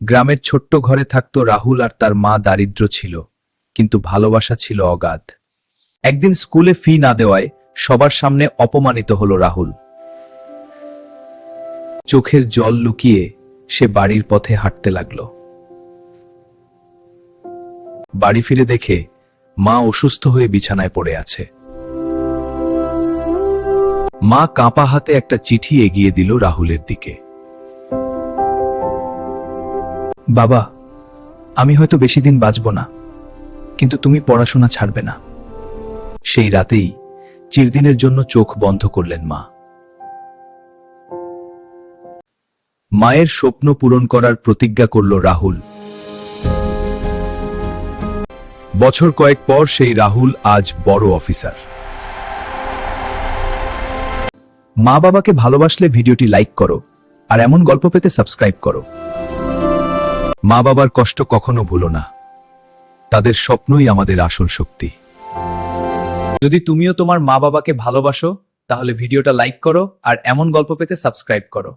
গ্রামের ছোট্ট ঘরে থাকত রাহুল আর তার মা। দারিদ্র্য ছিল, কিন্তু ভালোবাসা ছিল অগাধ। একদিন স্কুলে ফি না দেওয়ায় সবার সামনে অপমানিত হলো রাহুল। চোখের জল লুকিয়ে সে বাড়ির পথে হাঁটতে লাগলো। বাড়ি ফিরে দেখে মা অসুস্থ হয়ে বিছানায় পড়ে আছে। মা কাঁপা হাতে একটা চিঠি এগিয়ে দিল রাহুলের দিকে। বাবা, আমি হয়তো বেশি দিন বাঁচব না, কিন্তু তুমি পড়াশোনা ছাড়বে না। সেই রাতেই চিরদিনের জন্য চোখ বন্ধ করলেন মা। মায়ের স্বপ্ন পূরণ করার প্রতিজ্ঞা করল রাহুল। বছর কয়েক পর সেই রাহুল আজ বড় অফিসার। মা বাবাকে ভালোবাসলে ভিডিওটি লাইক করো, আর এমন গল্প পেতে সাবস্ক্রাইব করো। মা বাবার কষ্ট কখনো ভুলো না, তাদের স্বপ্নই আমাদের আসল শক্তি। যদি তুমিও তোমার মা বাবাকে ভালোবাসো, তাহলে ভিডিওটা লাইক করো আর এমন গল্প পেতে সাবস্ক্রাইব করো।